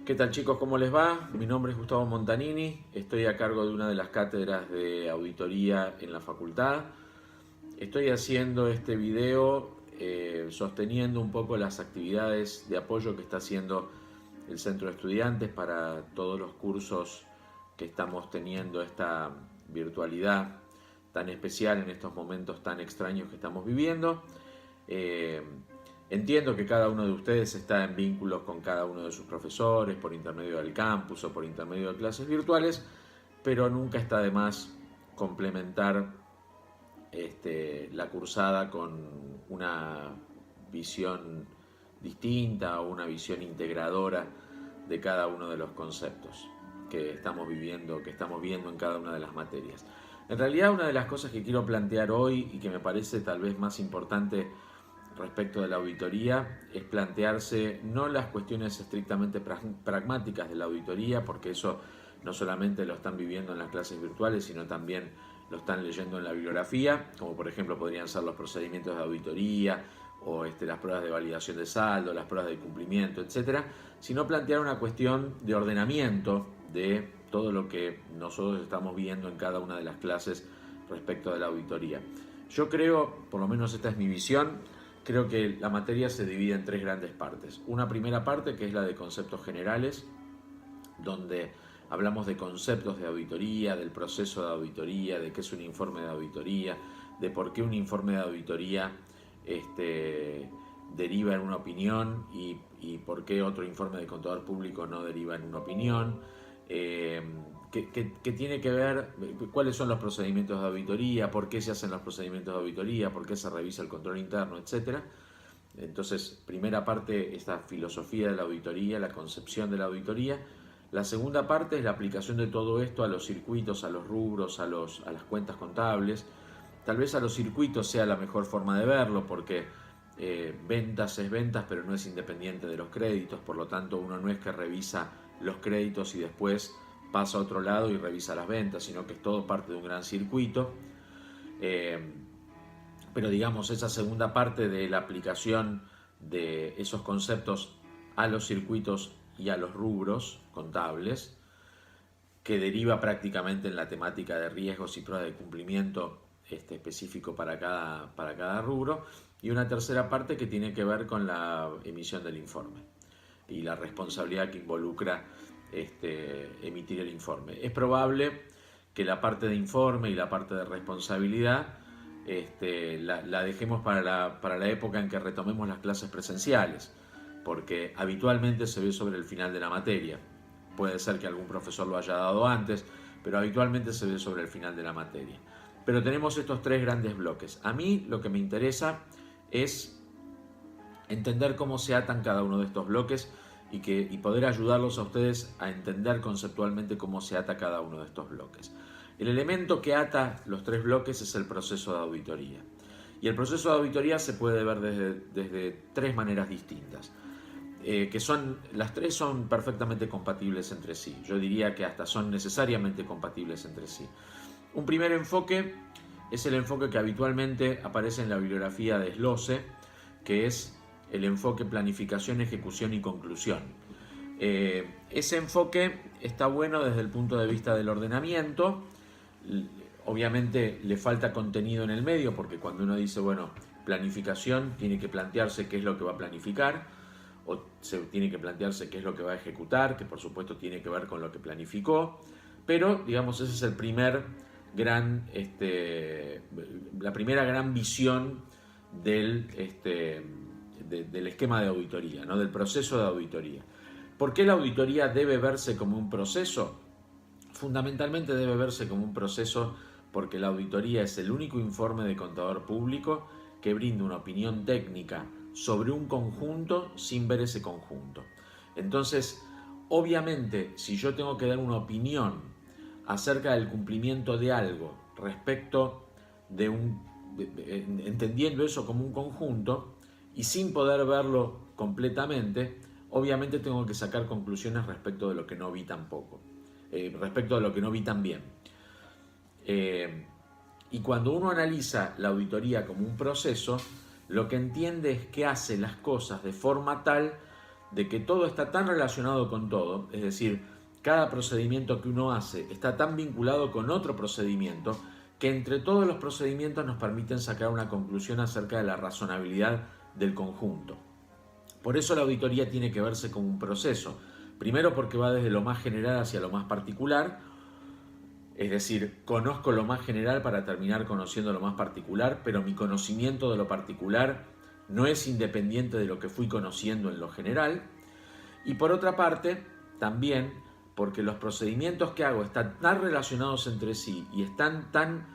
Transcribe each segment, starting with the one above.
¿Qué tal, chicos? ¿Cómo les va? Mi nombre es Gustavo Montanini, estoy a cargo de una de las cátedras de auditoría en la facultad. Estoy haciendo este video sosteniendo un poco las actividades de apoyo que está haciendo el Centro de Estudiantes para todos los cursos que estamos teniendo esta virtualidad tan especial en estos momentos tan extraños que estamos viviendo. Eh, Entiendo que cada uno de ustedes está en vínculos con cada uno de sus profesores por intermedio del campus o por intermedio de clases virtuales, pero nunca está de más complementar la cursada con una visión distinta o una visión integradora de cada uno de los conceptos que estamos viviendo, que estamos viendo en cada una de las materias. En realidad, una de las cosas que quiero plantear hoy y que me parece tal vez más importante respecto de la auditoría es plantearse no las cuestiones estrictamente pragmáticas de la auditoría, porque eso no solamente lo están viviendo en las clases virtuales, sino también lo están leyendo en la bibliografía, como por ejemplo podrían ser los procedimientos de auditoría o las pruebas de validación de saldo, las pruebas de cumplimiento, etcétera, sino plantear una cuestión de ordenamiento de todo lo que nosotros estamos viendo en cada una de las clases respecto de la auditoría. Yo creo, por lo menos esta es mi visión, creo que la materia se divide en tres grandes partes. Una primera parte que es la de conceptos generales, donde hablamos de conceptos de auditoría, del proceso de auditoría, de qué es un informe de auditoría, de por qué un informe de auditoría deriva en una opinión y por qué otro informe de contador público no deriva en una opinión. Que tiene que ver cuáles son los procedimientos de auditoría, por qué se hacen los procedimientos de auditoría, por qué se revisa el control interno, etcétera. Entonces, primera parte, esta filosofía de la auditoría, la concepción de la auditoría. La segunda parte es la aplicación de todo esto a los circuitos, a los rubros, a las cuentas contables. Tal vez a los circuitos sea la mejor forma de verlo porque ventas es ventas, pero no es independiente de los créditos. Por lo tanto, uno no es que revisa los créditos y después pasa a otro lado y revisa las ventas, sino que es todo parte de un gran circuito. Pero digamos, esa segunda parte de la aplicación de esos conceptos a los circuitos y a los rubros contables, que deriva prácticamente en la temática de riesgos y pruebas de cumplimiento específico para cada rubro, y una tercera parte que tiene que ver con la emisión del informe y la responsabilidad que involucra emitir el informe. Es probable que la parte de informe y la parte de responsabilidad la dejemos para la época en que retomemos las clases presenciales, porque habitualmente se ve sobre el final de la materia. Puede ser que algún profesor lo haya dado antes, pero habitualmente se ve sobre el final de la materia. Pero tenemos estos tres grandes bloques. A mí lo que me interesa es entender cómo se atan cada uno de estos bloques y poder ayudarlos a ustedes a entender conceptualmente cómo se ata cada uno de estos bloques. El elemento que ata los tres bloques es el proceso de auditoría. Y el proceso de auditoría se puede ver desde tres maneras distintas, las tres son perfectamente compatibles entre sí. Yo diría que hasta son necesariamente compatibles entre sí. Un primer enfoque es el enfoque que habitualmente aparece en la bibliografía de Slose, que es el enfoque planificación, ejecución y conclusión. Ese enfoque está bueno desde el punto de vista del ordenamiento. Obviamente le falta contenido en el medio, porque cuando uno dice, bueno, planificación, tiene que plantearse qué es lo que va a planificar, o se tiene que plantearse qué es lo que va a ejecutar, que por supuesto tiene que ver con lo que planificó, pero digamos ese es el primer gran, la primera gran visión del esquema de auditoría, ¿no? Del proceso de auditoría. ¿Por qué la auditoría debe verse como un proceso? Fundamentalmente debe verse como un proceso porque la auditoría es el único informe de contador público que brinda una opinión técnica sobre un conjunto sin ver ese conjunto. Entonces, obviamente, si yo tengo que dar una opinión acerca del cumplimiento de algo respecto de entendiendo eso como un conjunto y sin poder verlo completamente, obviamente tengo que sacar conclusiones respecto de lo que no vi tampoco, respecto de lo que no vi tan bien. Y cuando uno analiza la auditoría como un proceso, lo que entiende es que hace las cosas de forma tal de que todo está tan relacionado con todo, es decir, cada procedimiento que uno hace está tan vinculado con otro procedimiento, que entre todos los procedimientos nos permiten sacar una conclusión acerca de la razonabilidad del conjunto. Por eso la auditoría tiene que verse como un proceso. Primero porque va desde lo más general hacia lo más particular, es decir, conozco lo más general para terminar conociendo lo más particular, pero mi conocimiento de lo particular no es independiente de lo que fui conociendo en lo general. Y por otra parte, también porque los procedimientos que hago están tan relacionados entre sí y están tan,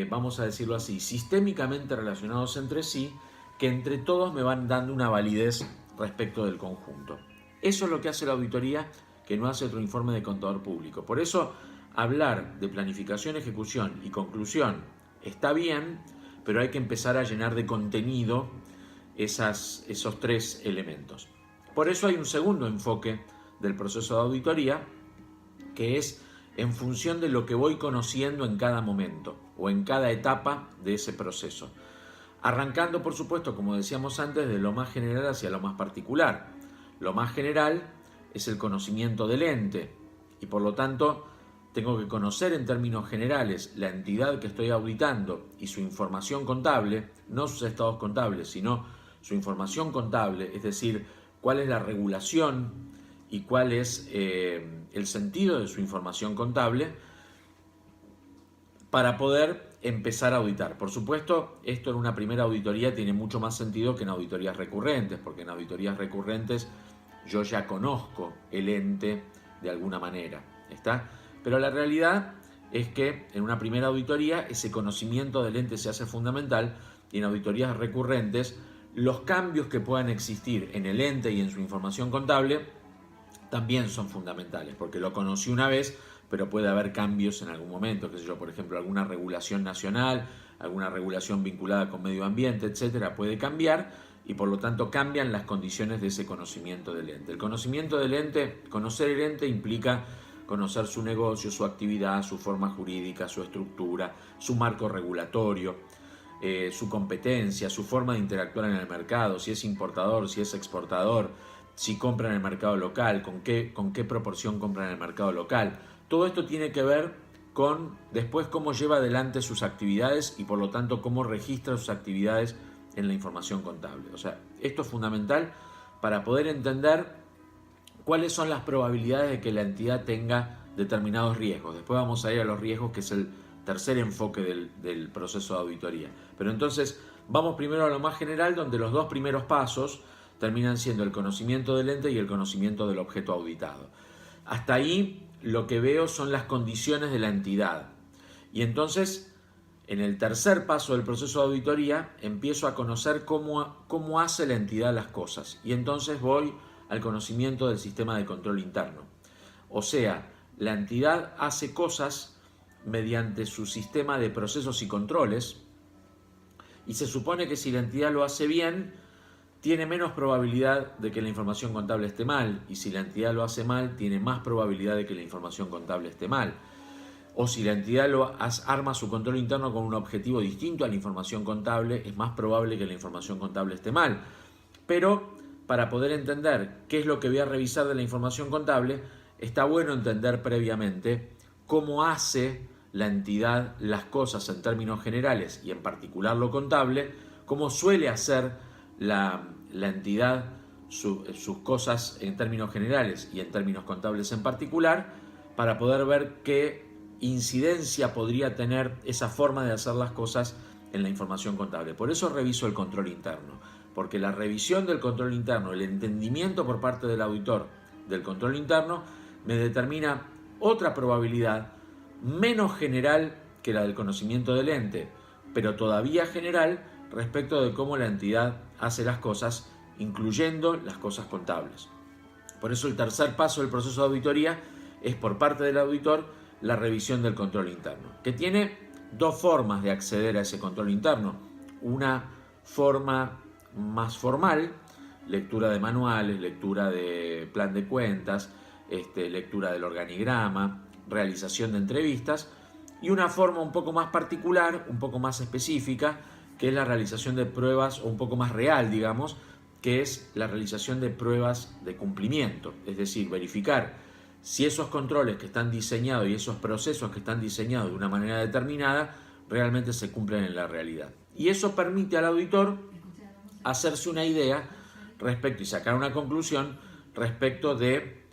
vamos a decirlo así, sistémicamente relacionados entre sí, que entre todos me van dando una validez respecto del conjunto. Eso es lo que hace la auditoría, que no hace otro informe de contador público. Por eso, hablar de planificación, ejecución y conclusión está bien, pero hay que empezar a llenar de contenido esos tres elementos. Por eso hay un segundo enfoque del proceso de auditoría, que es en función de lo que voy conociendo en cada momento o en cada etapa de ese proceso. Arrancando, por supuesto, como decíamos antes, de lo más general hacia lo más particular. Lo más general es el conocimiento del ente y por lo tanto tengo que conocer en términos generales la entidad que estoy auditando y su información contable, no sus estados contables, sino su información contable, es decir, cuál es la regulación y cuál es el sentido de su información contable para poder empezar a auditar. Por supuesto, esto en una primera auditoría tiene mucho más sentido que en auditorías recurrentes, porque en auditorías recurrentes yo ya conozco el ente de alguna manera, ¿está? Pero la realidad es que en una primera auditoría ese conocimiento del ente se hace fundamental y en auditorías recurrentes los cambios que puedan existir en el ente y en su información contable también son fundamentales, porque lo conocí una vez, pero puede haber cambios en algún momento, qué sé yo, por ejemplo, alguna regulación nacional, alguna regulación vinculada con medio ambiente, etcétera, puede cambiar y por lo tanto cambian las condiciones de ese conocimiento del ente. El conocimiento del ente, conocer el ente implica conocer su negocio, su actividad, su forma jurídica, su estructura, su marco regulatorio, su competencia, su forma de interactuar en el mercado, si es importador, si es exportador, si compra en el mercado local, con qué proporción compra en el mercado local. Todo esto tiene que ver con después cómo lleva adelante sus actividades y por lo tanto cómo registra sus actividades en la información contable. O sea, esto es fundamental para poder entender cuáles son las probabilidades de que la entidad tenga determinados riesgos. Después vamos a ir a los riesgos, que es el tercer enfoque del proceso de auditoría. Pero entonces vamos primero a lo más general, donde los dos primeros pasos terminan siendo el conocimiento del ente y el conocimiento del objeto auditado. Hasta ahí lo que veo son las condiciones de la entidad. Y entonces, en el tercer paso del proceso de auditoría, empiezo a conocer cómo hace la entidad las cosas. Y entonces voy al conocimiento del sistema de control interno. O sea, la entidad hace cosas mediante su sistema de procesos y controles, y se supone que si la entidad lo hace bien, tiene menos probabilidad de que la información contable esté mal, y si la entidad lo hace mal, tiene más probabilidad de que la información contable esté mal. O si la entidad arma su control interno con un objetivo distinto a la información contable, es más probable que la información contable esté mal. Pero para poder entender qué es lo que voy a revisar de la información contable, está bueno entender previamente cómo hace la entidad las cosas en términos generales y en particular lo contable, cómo suele hacer la entidad sus cosas en términos generales y en términos contables en particular, para poder ver qué incidencia podría tener esa forma de hacer las cosas en la información contable. Por eso reviso el control interno, porque la revisión del control interno, el entendimiento por parte del auditor del control interno, me determina otra probabilidad menos general que la del conocimiento del ente, pero todavía general respecto de cómo la entidad hace las cosas, incluyendo las cosas contables. Por eso el tercer paso del proceso de auditoría es, por parte del auditor, la revisión del control interno, que tiene dos formas de acceder a ese control interno. Una forma más formal, lectura de manuales, lectura de plan de cuentas, lectura del organigrama, realización de entrevistas, y una forma un poco más particular, un poco más específica, que es la realización de pruebas, o un poco más real, digamos, que es la realización de pruebas de cumplimiento, es decir, verificar si esos controles que están diseñados y esos procesos que están diseñados de una manera determinada realmente se cumplen en la realidad. Y eso permite al auditor hacerse una idea respecto y sacar una conclusión respecto de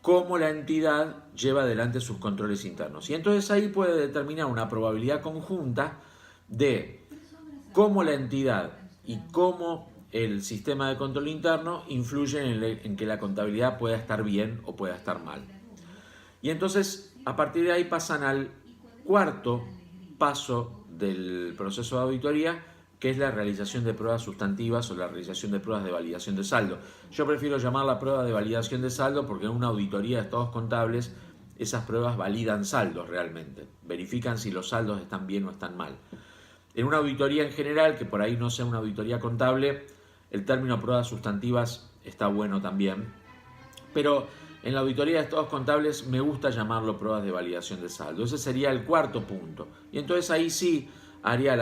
cómo la entidad lleva adelante sus controles internos. Y entonces ahí puede determinar una probabilidad conjunta de cómo la entidad y cómo el sistema de control interno influyen en que la contabilidad pueda estar bien o pueda estar mal. Y entonces, a partir de ahí pasan al cuarto paso del proceso de auditoría, que es la realización de pruebas sustantivas o la realización de pruebas de validación de saldo. Yo prefiero llamarla prueba de validación de saldo porque en una auditoría de estados contables esas pruebas validan saldos realmente, verifican si los saldos están bien o están mal. En una auditoría en general, que por ahí no sea una auditoría contable, el término pruebas sustantivas está bueno también, pero en la auditoría de estados contables me gusta llamarlo pruebas de validación de saldo. Ese sería el cuarto punto. Y entonces ahí sí iría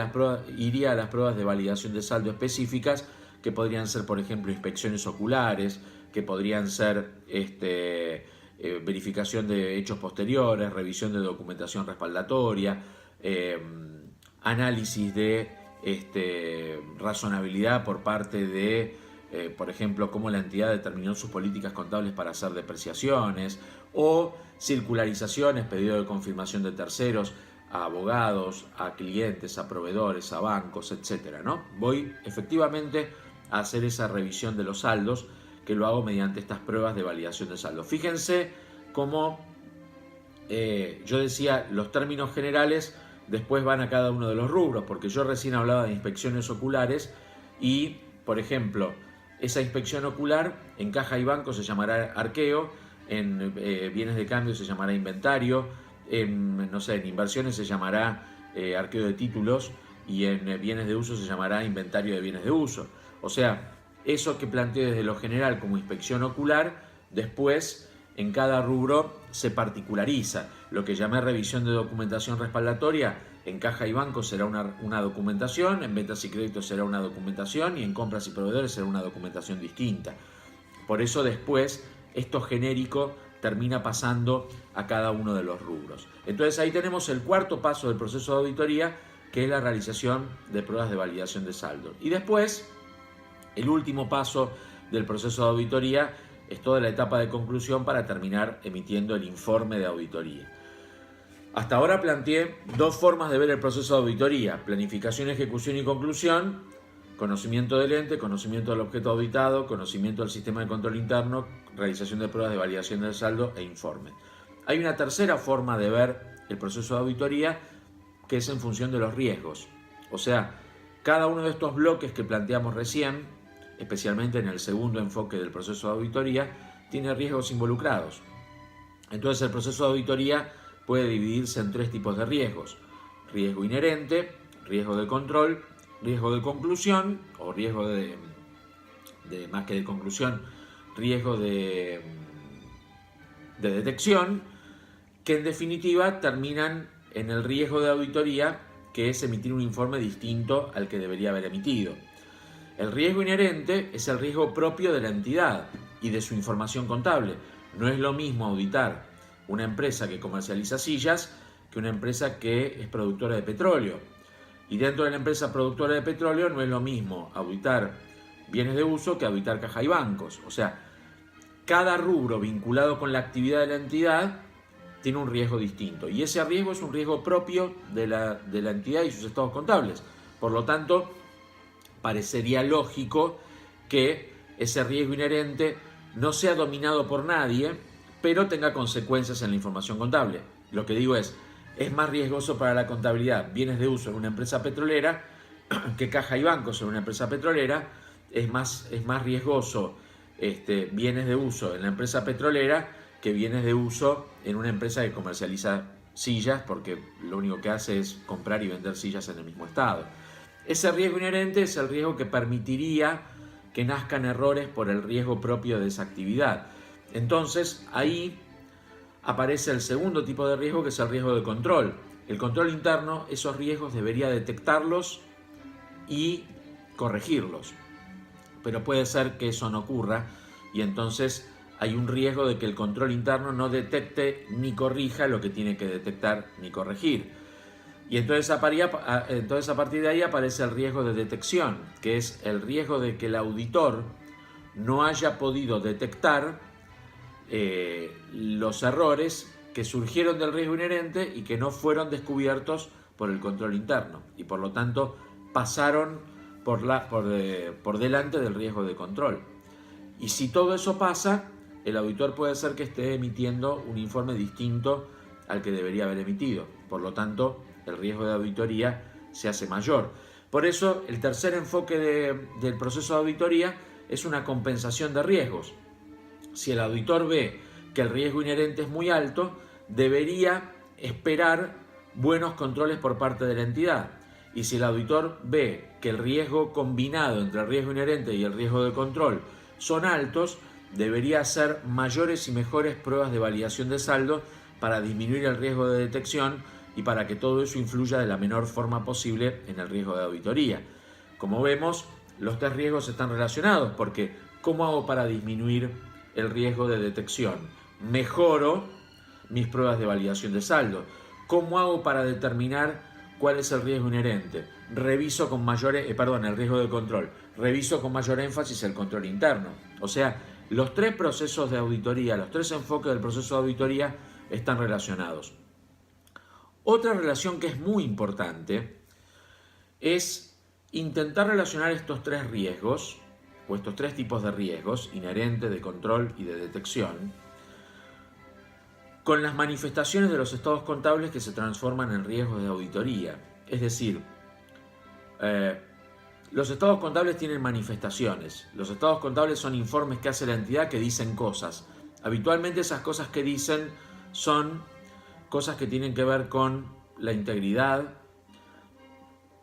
a las pruebas de validación de saldo específicas, que podrían ser, por ejemplo, inspecciones oculares, que podrían ser verificación de hechos posteriores, revisión de documentación respaldatoria, análisis de razonabilidad por parte de, por ejemplo, cómo la entidad determinó sus políticas contables para hacer depreciaciones, o circularizaciones, pedido de confirmación de terceros, a abogados, a clientes, a proveedores, a bancos, etcétera, ¿no? Voy efectivamente a hacer esa revisión de los saldos, que lo hago mediante estas pruebas de validación de saldo. Fíjense cómo yo decía, los términos generales después van a cada uno de los rubros, porque yo recién hablaba de inspecciones oculares y, por ejemplo, esa inspección ocular en caja y banco se llamará arqueo, en bienes de cambio se llamará inventario, en inversiones se llamará arqueo de títulos y en bienes de uso se llamará inventario de bienes de uso. O sea, eso que planteo desde lo general como inspección ocular, después en cada rubro se particulariza. Lo que llamé revisión de documentación respaldatoria, en caja y banco será una documentación, en ventas y créditos será una documentación y en compras y proveedores será una documentación distinta. Por eso después esto genérico termina pasando a cada uno de los rubros. Entonces ahí tenemos el cuarto paso del proceso de auditoría, que es la realización de pruebas de validación de saldo. Y después, el último paso del proceso de auditoría es toda la etapa de conclusión para terminar emitiendo el informe de auditoría. Hasta ahora planteé dos formas de ver el proceso de auditoría: planificación, ejecución y conclusión, conocimiento del ente, conocimiento del objeto auditado, conocimiento del sistema de control interno, realización de pruebas de validación del saldo e informe. Hay una tercera forma de ver el proceso de auditoría, que es en función de los riesgos. O sea, cada uno de estos bloques que planteamos recién, especialmente en el segundo enfoque del proceso de auditoría, tiene riesgos involucrados. Entonces el proceso de auditoría puede dividirse en tres tipos de riesgos: riesgo inherente, riesgo de control, riesgo de conclusión, o riesgo de más que de conclusión, riesgo de detección, que en definitiva terminan en el riesgo de auditoría, que es emitir un informe distinto al que debería haber emitido. El riesgo inherente es el riesgo propio de la entidad y de su información contable. No es lo mismo auditar una empresa que comercializa sillas que una empresa que es productora de petróleo. Y dentro de la empresa productora de petróleo no es lo mismo auditar bienes de uso que auditar caja y bancos. O sea, cada rubro vinculado con la actividad de la entidad tiene un riesgo distinto. Y ese riesgo es un riesgo propio de la entidad y sus estados contables. Por lo tanto, parecería lógico que ese riesgo inherente no sea dominado por nadie, pero tenga consecuencias en la información contable. Lo que digo es más riesgoso para la contabilidad bienes de uso en una empresa petrolera que caja y bancos en una empresa petrolera. Es más riesgoso bienes de uso en la empresa petrolera que bienes de uso en una empresa que comercializa sillas, porque lo único que hace es comprar y vender sillas en el mismo estado. Ese riesgo inherente es el riesgo que permitiría que nazcan errores por el riesgo propio de esa actividad. Entonces ahí aparece el segundo tipo de riesgo, que es el riesgo de control. El control interno, esos riesgos debería detectarlos y corregirlos. pero puede ser que eso no ocurra y entonces hay un riesgo de que el control interno no detecte ni corrija lo que tiene que detectar ni corregir. Y entonces a partir de ahí aparece el riesgo de detección, que es el riesgo de que el auditor no haya podido detectar los errores que surgieron del riesgo inherente y que no fueron descubiertos por el control interno y por lo tanto pasaron por delante del riesgo de control. Y si todo eso pasa, el auditor puede ser que esté emitiendo un informe distinto al que debería haber emitido. Por lo tanto, el riesgo de auditoría se hace mayor. Por eso, el tercer enfoque del proceso de auditoría es una compensación de riesgos. Si el auditor ve que el riesgo inherente es muy alto, debería esperar buenos controles por parte de la entidad. Y si el auditor ve que el riesgo combinado entre el riesgo inherente y el riesgo de control son altos, debería hacer mayores y mejores pruebas de validación de saldo para disminuir el riesgo de detección y para que todo eso influya de la menor forma posible en el riesgo de auditoría. Como vemos, los tres riesgos están relacionados porque ¿cómo hago para disminuir el riesgo de detección? Mejoro mis pruebas de validación de saldo. ¿Cómo hago para determinar cuál es el riesgo inherente? Reviso con el riesgo de control. Reviso con mayor énfasis el control interno. O sea, los tres procesos de auditoría, los tres enfoques del proceso de auditoría están relacionados. Otra relación que es muy importante es intentar relacionar estos tres riesgos, o estos tres tipos de riesgos, inherente, de control y de detección, con las manifestaciones de los estados contables que se transforman en riesgos de auditoría. Es decir, los estados contables tienen manifestaciones. Los estados contables son informes que hace la entidad que dicen cosas. Habitualmente esas cosas que dicen son cosas que tienen que ver con la integridad,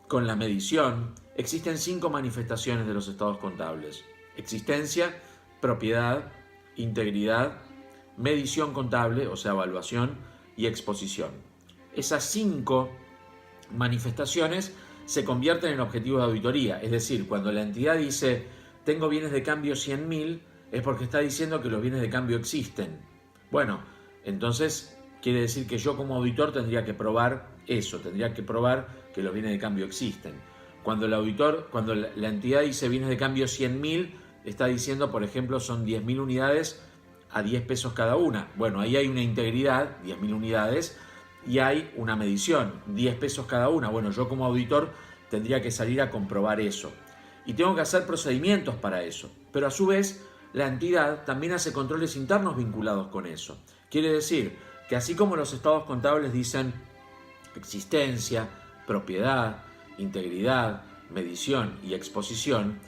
con la medición. Existen 5 manifestaciones de los estados contables: existencia, propiedad, integridad, medición contable, o sea, evaluación, y exposición. Esas 5 manifestaciones se convierten en objetivos de auditoría. Es decir, cuando la entidad dice tengo bienes de cambio 100.000, es porque está diciendo que los bienes de cambio existen. Bueno, entonces quiere decir que yo como auditor tendría que probar eso, tendría que probar que los bienes de cambio existen. Cuando la entidad dice bienes de cambio 100.000, está diciendo, por ejemplo, son 10.000 unidades a 10 pesos cada una. Bueno, ahí hay una integridad, 10.000 unidades, y hay una medición, 10 pesos cada una. Bueno, yo como auditor tendría que salir a comprobar eso. Y tengo que hacer procedimientos para eso. Pero a su vez, la entidad también hace controles internos vinculados con eso. Quiere decir que así como los estados contables dicen existencia, propiedad, integridad, medición y exposición,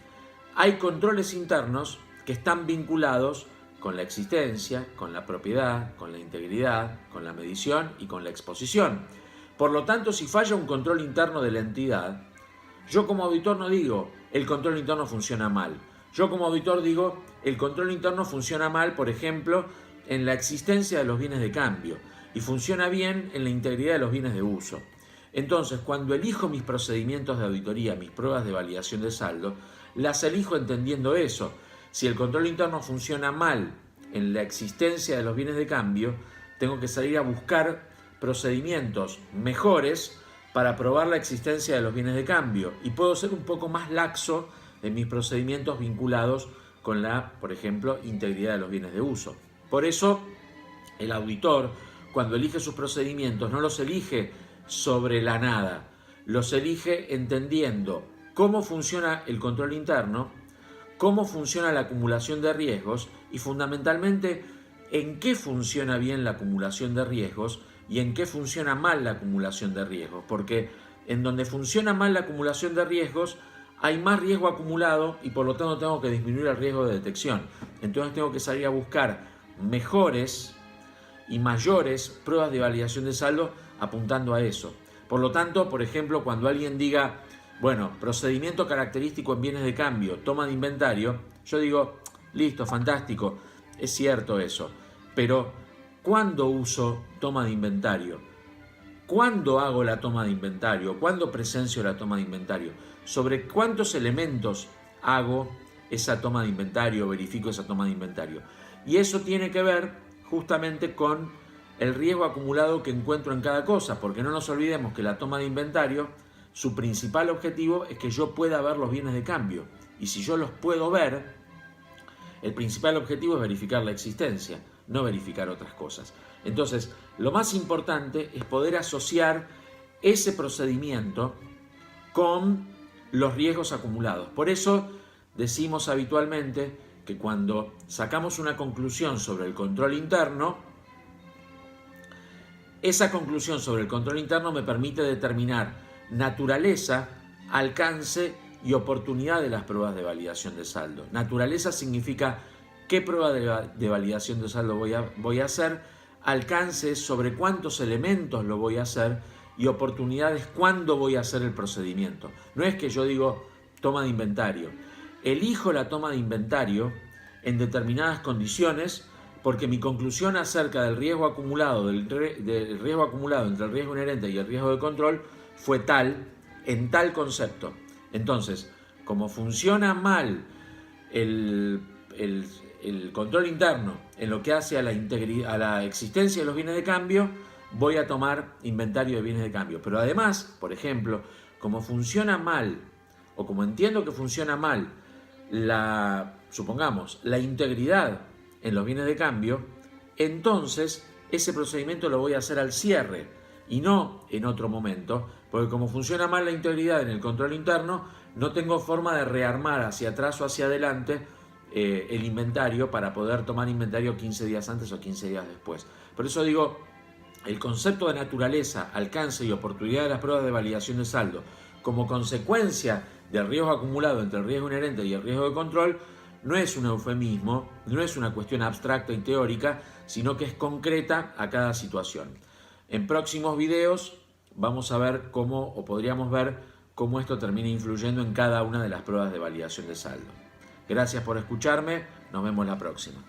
hay controles internos que están vinculados con la existencia, con la propiedad, con la integridad, con la medición y con la exposición. Por lo tanto, si falla un control interno de la entidad, yo como auditor no digo el control interno funciona mal. Yo como auditor digo el control interno funciona mal, por ejemplo, en la existencia de los bienes de cambio y funciona bien en la integridad de los bienes de uso. Entonces, cuando elijo mis procedimientos de auditoría, mis pruebas de validación de saldo, las elijo entendiendo eso. Si el control interno funciona mal en la existencia de los bienes de cambio, tengo que salir a buscar procedimientos mejores para probar la existencia de los bienes de cambio. Y puedo ser un poco más laxo en mis procedimientos vinculados con la, por ejemplo, integridad de los bienes de uso. Por eso, el auditor, cuando elige sus procedimientos, no los elige sobre la nada, los elige entendiendo cómo funciona el control interno, cómo funciona la acumulación de riesgos y fundamentalmente en qué funciona bien la acumulación de riesgos y en qué funciona mal la acumulación de riesgos, porque en donde funciona mal la acumulación de riesgos hay más riesgo acumulado y por lo tanto tengo que disminuir el riesgo de detección. Entonces tengo que salir a buscar mejores y mayores pruebas de validación de saldo apuntando a eso. Por lo tanto, por ejemplo, cuando alguien diga, bueno, procedimiento característico en bienes de cambio, toma de inventario, yo digo, listo, fantástico, es cierto eso, pero ¿cuándo uso toma de inventario? ¿Cuándo hago la toma de inventario? ¿Cuándo presencio la toma de inventario? ¿Sobre cuántos elementos hago esa toma de inventario, verifico esa toma de inventario. Y eso tiene que ver justamente con el riesgo acumulado que encuentro en cada cosa, porque no nos olvidemos que la toma de inventario, su principal objetivo es que yo pueda ver los bienes de cambio. Y si yo los puedo ver, el principal objetivo es verificar la existencia, no verificar otras cosas. Entonces, lo más importante es poder asociar ese procedimiento con los riesgos acumulados. Por eso decimos habitualmente que cuando sacamos una conclusión sobre el control interno, esa conclusión sobre el control interno me permite determinar naturaleza, alcance y oportunidad de las pruebas de validación de saldo. Naturaleza significa qué prueba de validación de saldo voy a hacer, alcance sobre cuántos elementos lo voy a hacer y oportunidades cuándo voy a hacer el procedimiento. No es que yo digo toma de inventario. Elijo la toma de inventario en determinadas condiciones porque mi conclusión acerca del riesgo acumulado, del riesgo acumulado entre el riesgo inherente y el riesgo de control fue tal, en tal concepto. Entonces, como funciona mal el control interno en lo que hace a la existencia de los bienes de cambio, voy a tomar inventario de bienes de cambio. Pero además, por ejemplo, como funciona mal, o como entiendo que funciona mal, supongamos, la integridad en los bienes de cambio, entonces ese procedimiento lo voy a hacer al cierre y no en otro momento, porque como funciona mal la integridad en el control interno, no tengo forma de rearmar hacia atrás o hacia adelante el inventario para poder tomar inventario 15 días antes o 15 días después. Por eso digo, el concepto de naturaleza, alcance y oportunidad de las pruebas de validación de saldo como consecuencia del riesgo acumulado entre el riesgo inherente y el riesgo de control no es un eufemismo, no es una cuestión abstracta y teórica, sino que es concreta a cada situación. En próximos videos vamos a ver cómo, o podríamos ver cómo esto termina influyendo en cada una de las pruebas de validación de saldo. Gracias por escucharme, nos vemos la próxima.